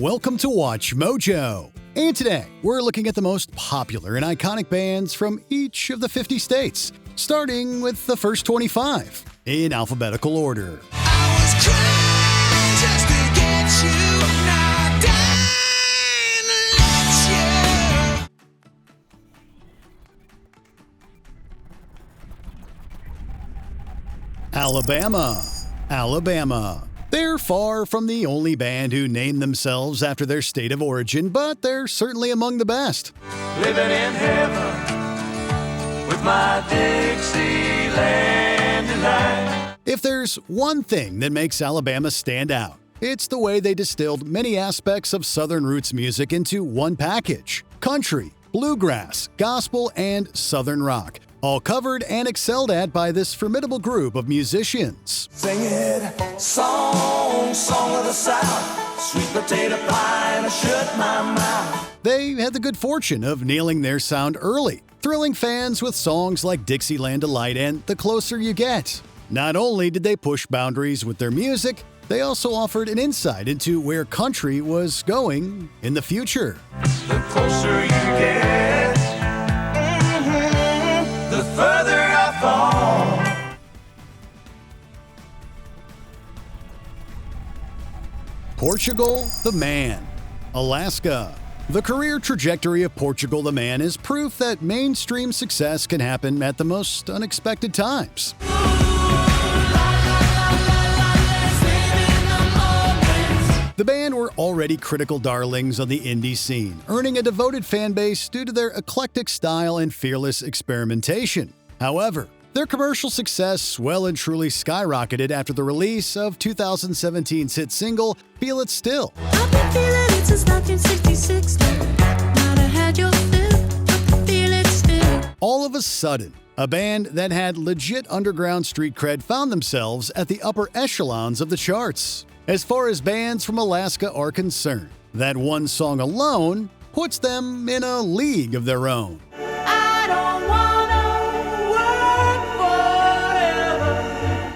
Welcome to Watch Mojo. And today, we're looking at the most popular and iconic bands from each of the 50 states, starting with the first 25, in alphabetical order. I was crying just to get you, now dying to let you. Alabama. They're far from the only band who named themselves after their state of origin, but they're certainly among the best. Living in heaven with my Dixieland delight. If there's one thing that makes Alabama stand out, it's the way they distilled many aspects of Southern roots music into one package: country, bluegrass, gospel, and Southern rock, all covered and excelled at by this formidable group of musicians. Sing it, song of the South, sweet potato pie and I shut my mouth. They had the good fortune of nailing their sound early, thrilling fans with songs like Dixieland Delight and The Closer You Get. Not only did they push boundaries with their music, they also offered an insight into where country was going in the future. The closer you get, the further I fall. Portugal the Man. Alaska. The career trajectory of Portugal the Man is proof that mainstream success can happen at the most unexpected times. The band were already critical darlings on the indie scene, earning a devoted fan base due to their eclectic style and fearless experimentation. However, their commercial success well and truly skyrocketed after the release of 2017's hit single, Feel It Still. I've been feeling it since 1966. Might have had your fill, I can feel it still. All of a sudden, a band that had legit underground street cred found themselves at the upper echelons of the charts. As far as bands from Alaska are concerned, that one song alone puts them in a league of their own. I don't wanna work forever.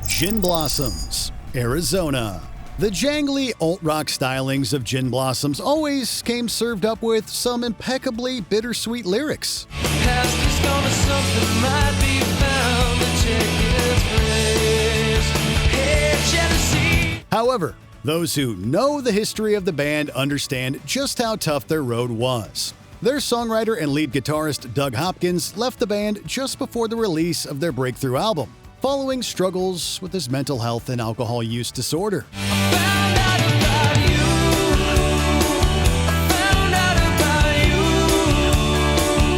Gin Blossoms, Arizona. The jangly alt-rock stylings of Gin Blossoms always came served up with some impeccably bittersweet lyrics. Past is gonna something might be found. The check is raised. Hey, jealousy. However, those who know the history of the band understand just how tough their road was. Their songwriter and lead guitarist Doug Hopkins left the band just before the release of their breakthrough album, following struggles with his mental health and alcohol use disorder. Found out about you. Found out about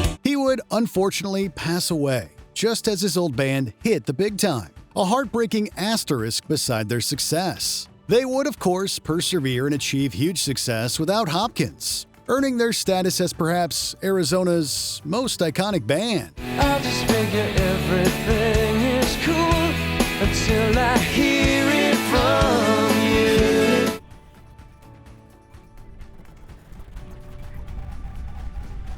you. He would unfortunately pass away just as his old band hit the big time, a heartbreaking asterisk beside their success. They would, of course, persevere and achieve huge success without Hopkins, earning their status as perhaps Arizona's most iconic band. I just figure everything is cool until I hear it from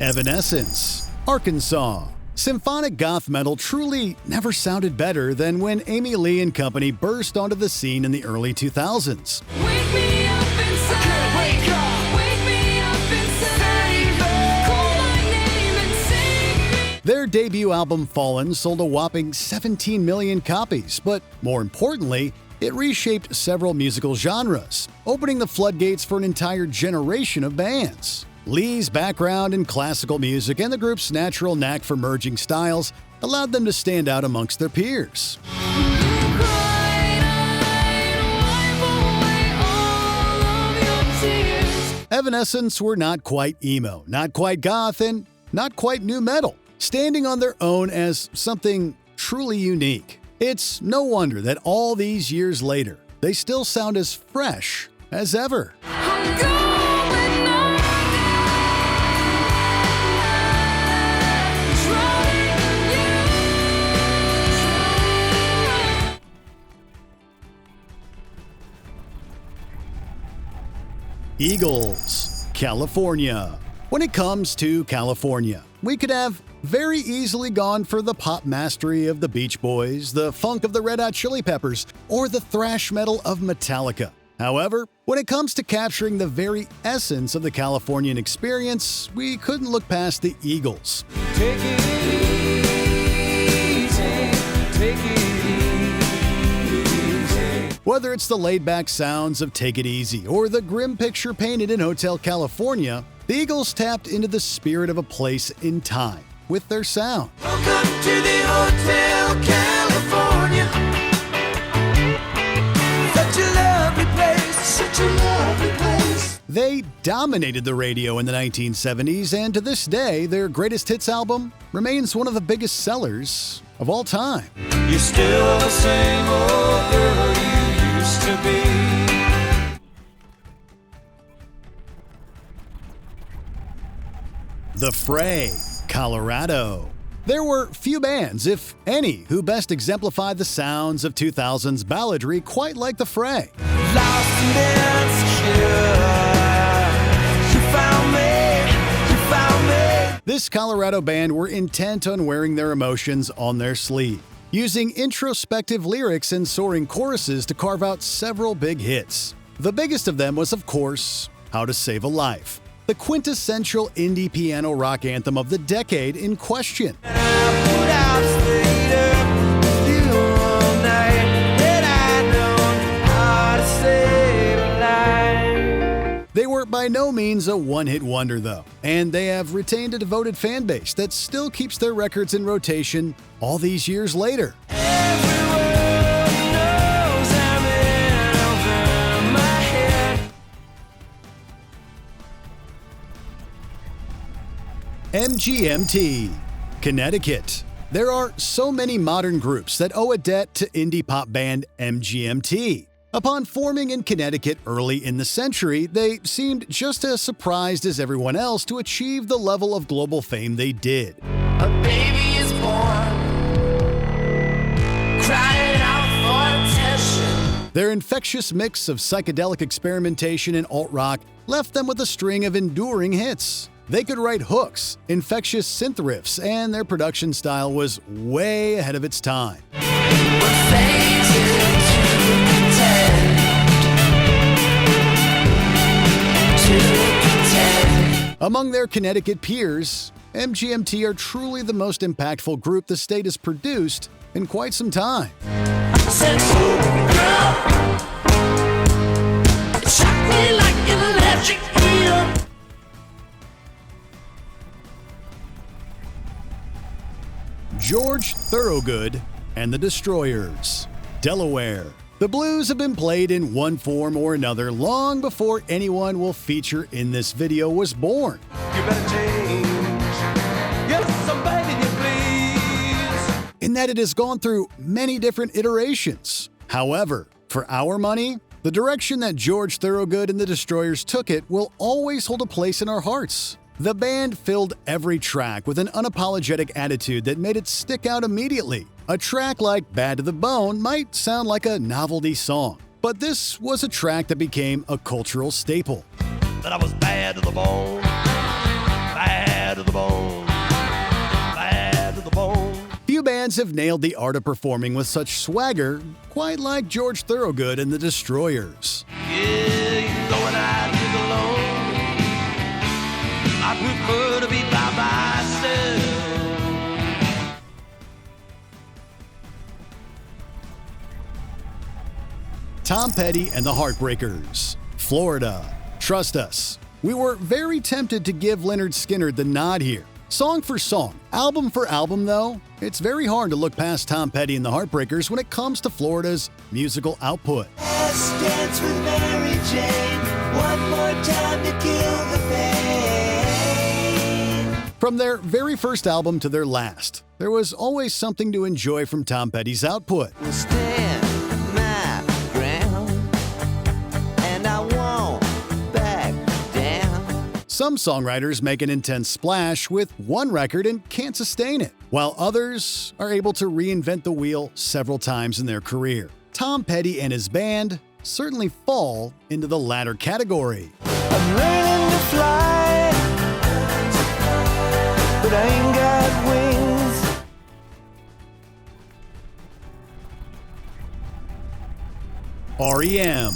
you. Evanescence, Arkansas. Symphonic goth metal truly never sounded better than when Amy Lee and company burst onto the scene in the early 2000s. Wake me up inside. Wake up. Wake me up inside. Call my name and sing me. Their debut album Fallen sold a whopping 17 million copies, but more importantly, it reshaped several musical genres, opening the floodgates for an entire generation of bands. Lee's background in classical music and the group's natural knack for merging styles allowed them to stand out amongst their peers. Evanescence were not quite emo, not quite goth, and not quite nu metal, standing on their own as something truly unique. It's no wonder that all these years later, they still sound as fresh as ever. Eagles, California. When it comes to California, we could have very easily gone for the pop mastery of the Beach Boys, the funk of the Red Hot Chili Peppers, or the thrash metal of Metallica. However, when it comes to capturing the very essence of the Californian experience, we couldn't look past the Eagles. Take it easy, take it easy. Whether it's the laid-back sounds of Take It Easy or the grim picture painted in Hotel California, the Eagles tapped into the spirit of a place in time with their sound. Welcome to the Hotel California. Such a lovely place, such a lovely place. They dominated the radio in the 1970s, and to this day, their greatest hits album remains one of the biggest sellers of all time. You're still the same old girl you used to be. The Fray, Colorado. There were few bands, if any, who best exemplified the sounds of 2000's balladry quite like the Fray. Lost and insecure. You found me, you found me. This Colorado band were intent on wearing their emotions on their sleeve, using introspective lyrics and soaring choruses to carve out several big hits. The biggest of them was, of course, How to Save a Life, the quintessential indie piano rock anthem of the decade in question. They were by no means a one-hit wonder, though, and they have retained a devoted fan base that still keeps their records in rotation all these years later. MGMT, Connecticut. There are so many modern groups that owe a debt to indie pop band MGMT. Upon forming in Connecticut early in the century, they seemed just as surprised as everyone else to achieve the level of global fame they did. A baby is born, crying out for attention. Their infectious mix of psychedelic experimentation and alt-rock left them with a string of enduring hits. They could write hooks, infectious synth riffs, and their production style was way ahead of its time. We're fated to contend. Among their Connecticut peers, MGMT are truly the most impactful group the state has produced in quite some time. Said, "Oh, girl, it shocked me like an electric eel." George Thorogood and the Destroyers, Delaware. The blues have been played in one form or another long before anyone will feature in this video was born. You better change. Yes, I'm begging you, please. In that it has gone through many different iterations. However, for our money, the direction that George Thorogood and the Destroyers took it will always hold a place in our hearts. The band filled every track with an unapologetic attitude that made it stick out immediately. A track like Bad to the Bone might sound like a novelty song, but this was a track that became a cultural staple. That I was bad to the bone. Bad to the bone. Bad to the bone. Few bands have nailed the art of performing with such swagger, quite like George Thorogood and the Destroyers. Yeah, you go and I live alone. I prefer to be by myself. Tom Petty and the Heartbreakers, Florida. Trust us, we were very tempted to give Lynyrd Skynyrd the nod here. Song for song, album for album though, it's very hard to look past Tom Petty and the Heartbreakers when it comes to Florida's musical output. Let's dance with Mary Jane one more time to kill the pain. From their very first album to their last, there was always something to enjoy from Tom Petty's output. Stand my ground, and I won't back down. Some songwriters make an intense splash with one record and can't sustain it, while others are able to reinvent the wheel several times in their career. Tom Petty and his band certainly fall into the latter category. I'm learning to fly, but I ain't got wings. R.E.M.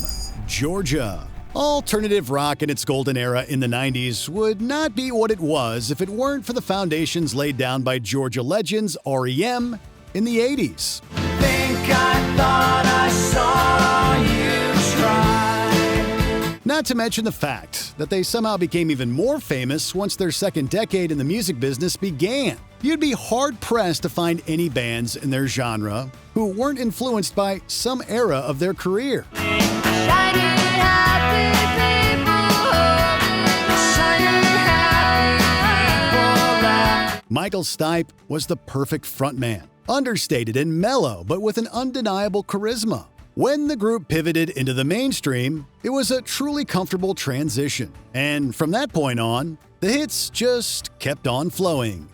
Georgia. Alternative rock in its golden era in the 90s would not be what it was if it weren't for the foundations laid down by Georgia legends R.E.M. in the 80s. Think I thought I saw you try. Not to mention the fact that they somehow became even more famous once their second decade in the music business began. You'd be hard-pressed to find any bands in their genre who weren't influenced by some era of their career. Michael Stipe was the perfect frontman, understated and mellow, but with an undeniable charisma. When the group pivoted into the mainstream, it was a truly comfortable transition, and from that point on, the hits just kept on flowing.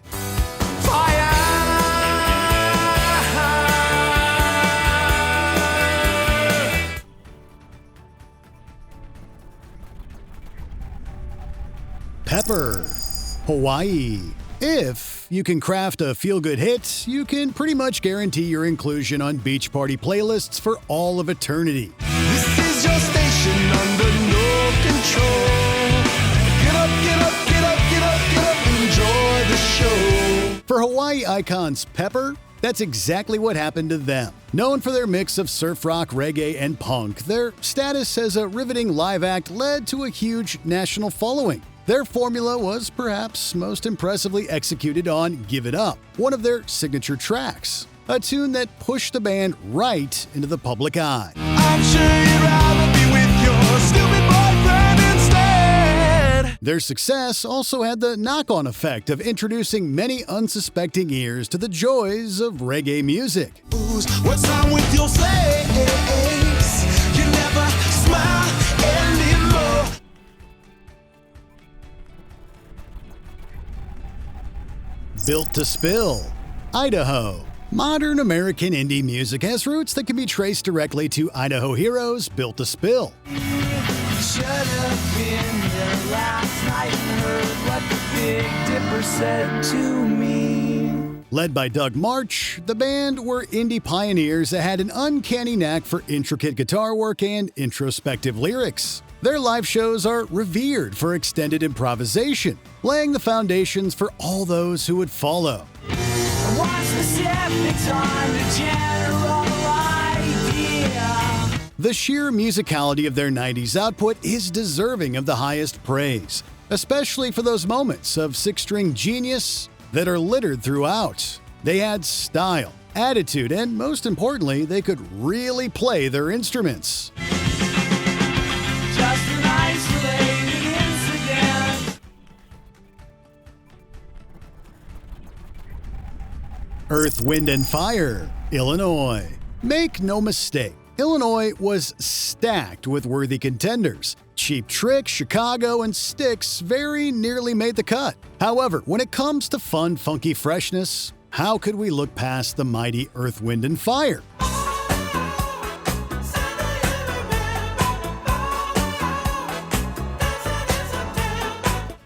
Pepper, Hawaii. If you can craft a feel-good hit, you can pretty much guarantee your inclusion on beach party playlists for all of eternity. This is your station under no control. Get up, get up, get up, get up, get up, enjoy the show. For Hawaii icons Pepper, that's exactly what happened to them. Known for their mix of surf rock, reggae, and punk, their status as a riveting live act led to a huge national following. Their formula was perhaps most impressively executed on Give It Up, one of their signature tracks, a tune that pushed the band right into the public eye. I'm sure you'd rather be with your stupid boyfriend instead. Their success also had the knock-on effect of introducing many unsuspecting ears to the joys of reggae music. What's wrong with your face? You never smile anymore. Built to Spill, Idaho. Modern American indie music has roots that can be traced directly to Idaho heroes Built to Spill. Should have been there last night and heard what the Big Dipper said to me. Led by Doug March, the band were indie pioneers that had an uncanny knack for intricate guitar work and introspective lyrics. Their live shows are revered for extended improvisation, laying the foundations for all those who would follow. What's specifics on the general idea? The sheer musicality of their 90s output is deserving of the highest praise, especially for those moments of six-string genius that are littered throughout. They had style, attitude, and most importantly, they could really play their instruments. Just an isolated incident. Earth, Wind, and Fire, Illinois. Make no mistake, Illinois was stacked with worthy contenders. Cheap Trick, Chicago, and Styx very nearly made the cut. However, when it comes to fun, funky freshness, how could we look past the mighty Earth, Wind, and Fire?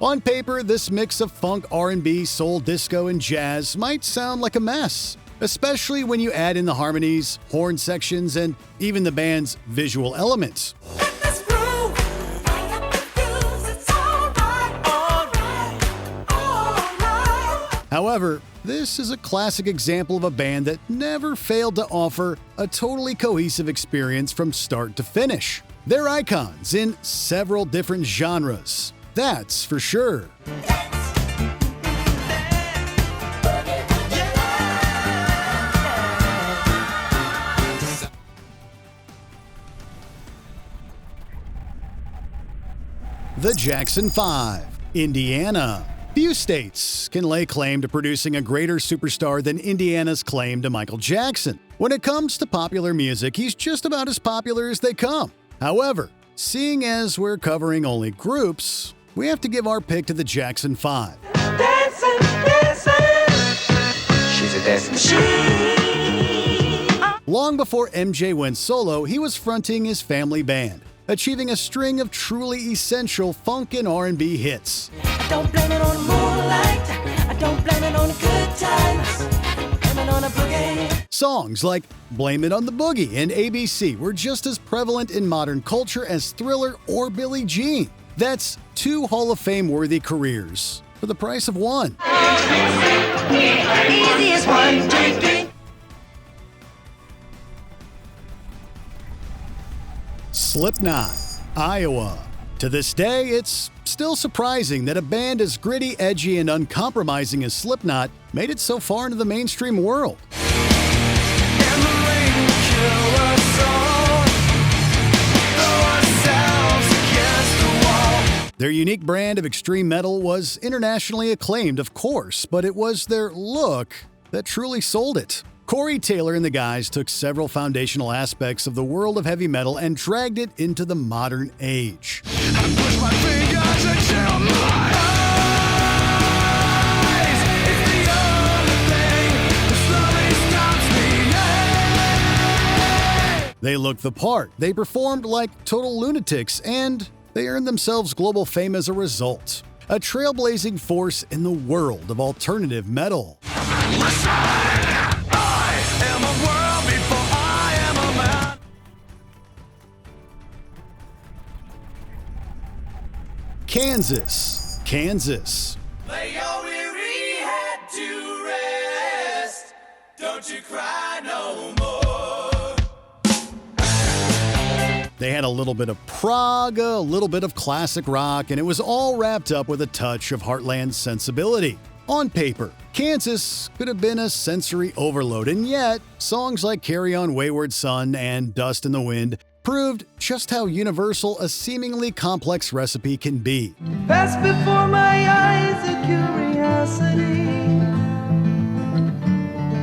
On paper, this mix of funk, R&B, soul, disco, and jazz might sound like a mess, especially when you add in the harmonies, horn sections, and even the band's visual elements. However, this is a classic example of a band that never failed to offer a totally cohesive experience from start to finish. They're icons in several different genres. That's for sure. The Jackson 5, Indiana. Few states can lay claim to producing a greater superstar than Indiana's claim to Michael Jackson. When it comes to popular music, he's just about as popular as they come. However, seeing as we're covering only groups, we have to give our pick to the Jackson 5. Dancing, dancing. She's a dancing machine. Long before MJ went solo, he was fronting his family band, achieving a string of truly essential funk and R&B hits. I don't blame it on the moonlight. I don't blame it on the good times. I blame it on a boogie. Songs like Blame It on the Boogie and ABC were just as prevalent in modern culture as Thriller or Billie Jean. That's 2 Hall of Fame-worthy careers for the price of one. Easiest 1, 2, 3. Slipknot, Iowa. To this day, it's still surprising that a band as gritty, edgy, and uncompromising as Slipknot made it so far into the mainstream world. And the rain will kill us all. Throw ourselves against the wall. Their unique brand of extreme metal was internationally acclaimed, of course, but it was their look that truly sold it. Corey Taylor and the guys took several foundational aspects of the world of heavy metal and dragged it into the modern age. I push my fingers until my eyes. It's the only thing that slowly stops me. They looked the part, they performed like total lunatics, and they earned themselves global fame as a result. A trailblazing force in the world of alternative metal. Am a world before I am a man. Kansas, Kansas. Lay your weary head to rest. Don't you cry no more. They had a little bit of prog, a little bit of classic rock, and it was all wrapped up with a touch of heartland sensibility. On paper, Kansas could have been a sensory overload, and yet songs like Carry On Wayward Son and Dust in the Wind proved just how universal a seemingly complex recipe can be. Pass before my eyes a curiosity.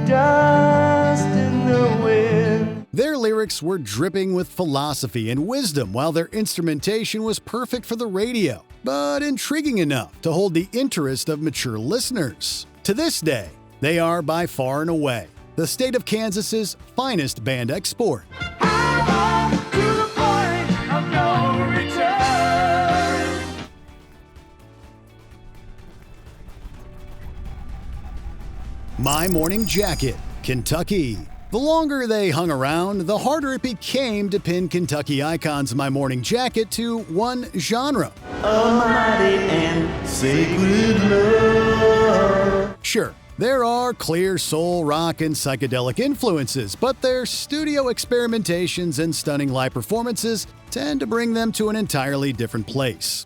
Dust in the wind. Their lyrics were dripping with philosophy and wisdom, while their instrumentation was perfect for the radio, but intriguing enough to hold the interest of mature listeners. To this day, they are by far and away the state of Kansas's finest band export. I'm on to the point of no return. My Morning Jacket, Kentucky. The longer they hung around, the harder it became to pin Kentucky icons My Morning Jacket to one genre. Almighty and sacred love. Sure, there are clear soul, rock, and psychedelic influences, but their studio experimentations and stunning live performances tend to bring them to an entirely different place.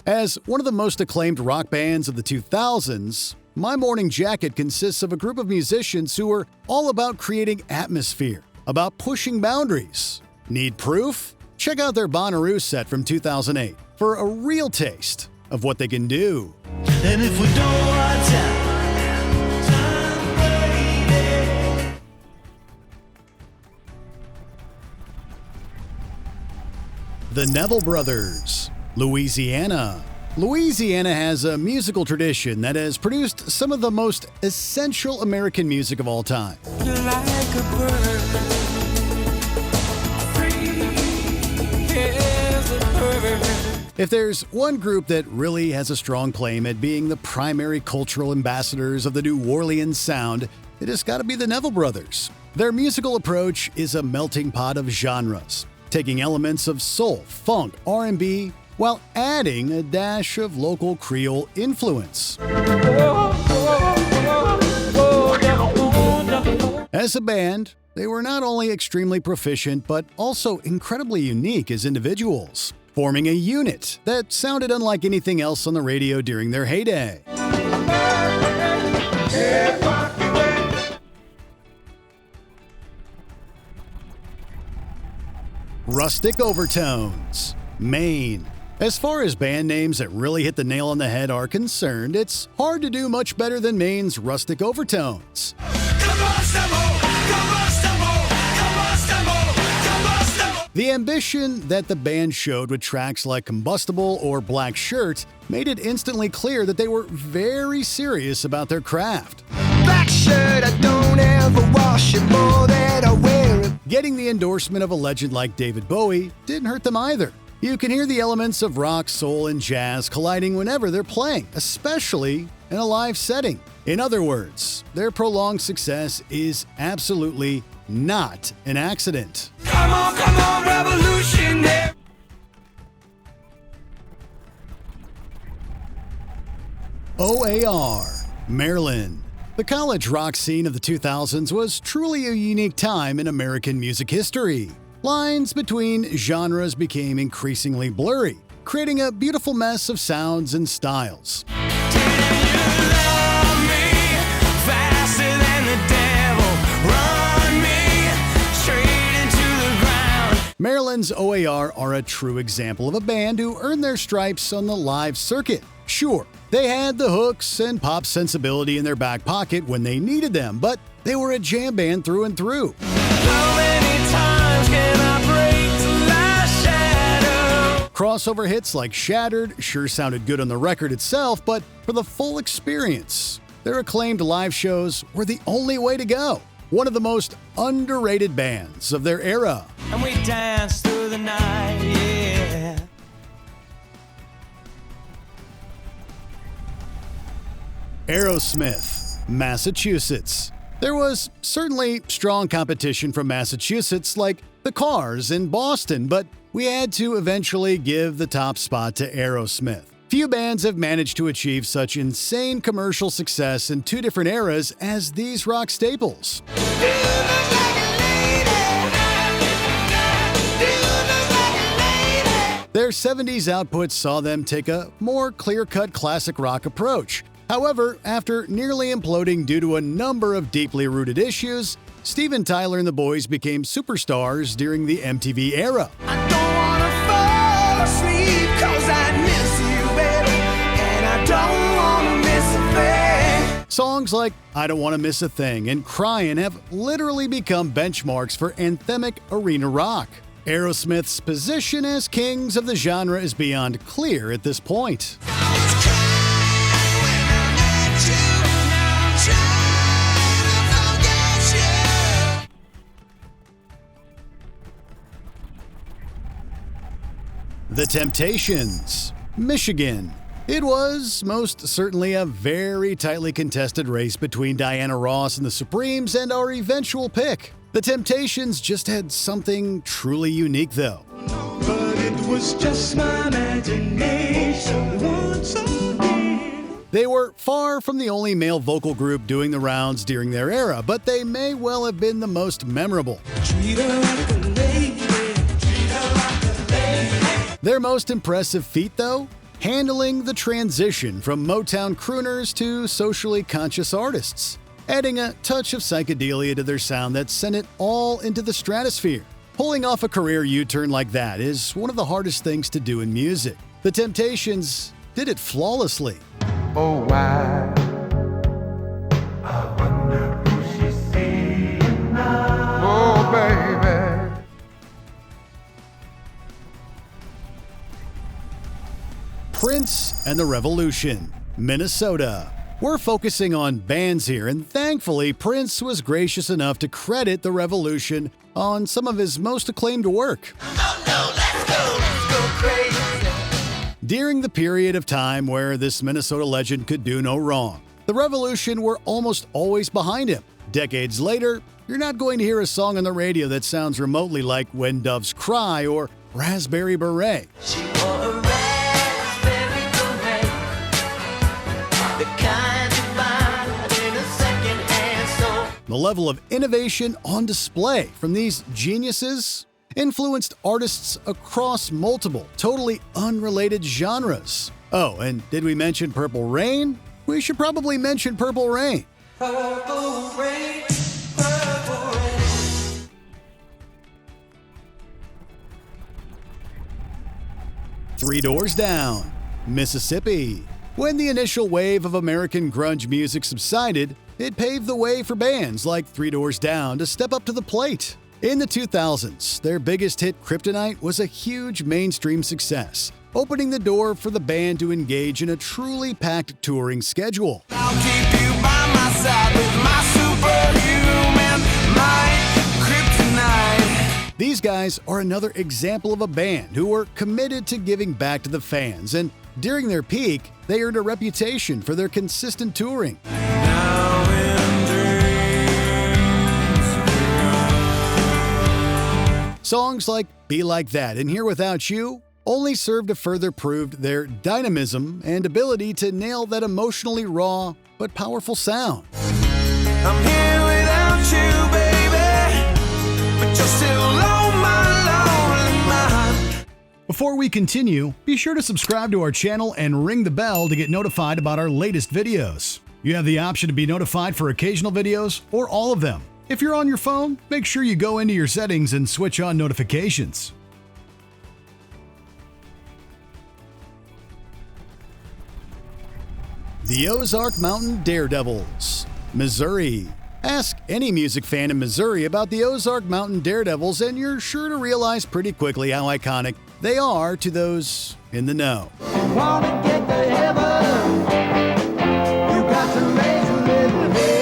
As one of the most acclaimed rock bands of the 2000s, My Morning Jacket consists of a group of musicians who are all about creating atmosphere, about pushing boundaries. Need proof? Check out their Bonnaroo set from 2008 for a real taste of what they can do. And if we don't watch out, The Neville Brothers, Louisiana. Louisiana has a musical tradition that has produced some of the most essential American music of all time. You're like a bird. Free as a bird. If there's one group that really has a strong claim at being the primary cultural ambassadors of the New Orleans sound, it has got to be the Neville Brothers. Their musical approach is a melting pot of genres, taking elements of soul, funk, R&B, while adding a dash of local Creole influence. As a band, they were not only extremely proficient, but also incredibly unique as individuals, forming a unit that sounded unlike anything else on the radio during their heyday. Rustic Overtones, Maine. As far as band names that really hit the nail on the head are concerned, it's hard to do much better than Maine's Rustic Overtones. The ambition that the band showed with tracks like Combustible or Black Shirt made it instantly clear that they were very serious about their craft. black shirt, I don't ever wash it more than I wear it. Getting the endorsement of a legend like David Bowie didn't hurt them either. You can hear the elements of rock, soul, and jazz colliding whenever they're playing, especially in a live setting. In other words, their prolonged success is absolutely not an accident. Come on, revolutionary. O.A.R. Maryland. The college rock scene of the 2000s was truly a unique time in American music history. Lines between genres became increasingly blurry, creating a beautiful mess of sounds and styles. Maryland's O.A.R. are a true example of a band who earned their stripes on the live circuit. Sure, they had the hooks and pop sensibility in their back pocket when they needed them, but they were a jam band through and through. How many times can I break the last shadow? Crossover hits like Shattered sure sounded good on the record itself, but for the full experience, their acclaimed live shows were the only way to go. One of the most underrated bands of their era. And we dance through the night, yeah. Aerosmith, Massachusetts. There was certainly strong competition from Massachusetts like the Cars in Boston, but we had to eventually give the top spot to Aerosmith. Few bands have managed to achieve such insane commercial success in two different eras as these rock staples. Their 70s output saw them take a more clear-cut classic rock approach. However, after nearly imploding due to a number of deeply rooted issues, Steven Tyler and the boys became superstars during the MTV era. I don't wanna fall asleep 'cause I miss you, baby, and I don't wanna miss a thing. Songs like I Don't Want to Miss a Thing and Cryin' have literally become benchmarks for anthemic arena rock. Aerosmith's position as kings of the genre is beyond clear at this point. The Temptations, Michigan. It was most certainly a very tightly contested race between Diana Ross and the Supremes and our eventual pick. The Temptations just had something truly unique though. But it was just my imagination once again. They were far from the only male vocal group doing the rounds during their era, but they may well have been the most memorable. Treat her like a lady. Treat her like a lady. Their most impressive feat, though, handling the transition from Motown crooners to socially conscious artists, adding a touch of psychedelia to their sound that sent it all into the stratosphere. Pulling off a career U-turn like that is one of the hardest things to do in music. The Temptations did it flawlessly. Oh, why? I wonder who she's seeing now. Oh, baby. Prince and the Revolution, Minnesota. We're focusing on bands here, and thankfully, Prince was gracious enough to credit the Revolution on some of his most acclaimed work. Oh no, let's go crazy. During the period of time where this Minnesota legend could do no wrong, the Revolution were almost always behind him. Decades later, you're not going to hear a song on the radio that sounds remotely like When Doves Cry or Raspberry Beret. She wore a raspberry beret, the kind you find in a second-hand store. The level of innovation on display from these geniuses influenced artists across multiple, totally unrelated genres. Oh, and did we mention Purple Rain? We should probably mention Purple Rain. Purple rain, purple rain. Three Doors Down, Mississippi. When the initial wave of American grunge music subsided, it paved the way for bands like Three Doors Down to step up to the plate. In the 2000s, their biggest hit, Kryptonite, was a huge mainstream success, opening the door for the band to engage in a truly packed touring schedule. I'll keep you by my side with my superhuman might, kryptonite. These guys are another example of a band who were committed to giving back to the fans, and during their peak, they earned a reputation for their consistent touring. Now Songs like Be Like That and Here Without You only serve to further prove their dynamism and ability to nail that emotionally raw but powerful sound. I'm here without you, baby, but you're still on my lonely mind. Before we continue, be sure to subscribe to our channel and ring the bell to get notified about our latest videos. You have the option to be notified for occasional videos or all of them. If you're on your phone, make sure you go into your settings and switch on notifications. The Ozark Mountain Daredevils, Missouri. Ask any music fan in Missouri about the Ozark Mountain Daredevils and you're sure to realize pretty quickly how iconic they are to those in the know. Wanna get to heaven, you got to raise a little hell.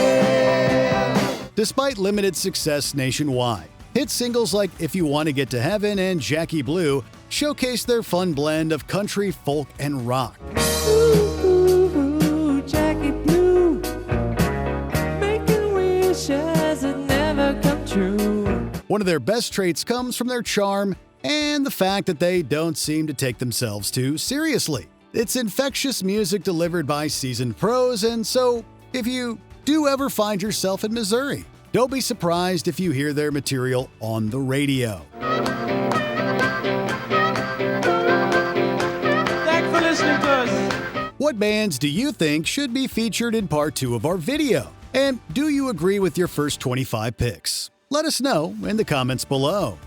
Despite limited success nationwide, hit singles like If You Want to Get to Heaven and Jackie Blue showcase their fun blend of country, folk, and rock. Ooh, Jackie Blue, making wishes that never come true. One of their best traits comes from their charm and the fact that they don't seem to take themselves too seriously. It's infectious music delivered by seasoned pros, and so if you do ever find yourself in Missouri, don't be surprised if you hear their material on the radio. Thanks for listening to us. What bands do you think should be featured in part 2 of our video? And do you agree with your first 25 picks? Let us know in the comments below.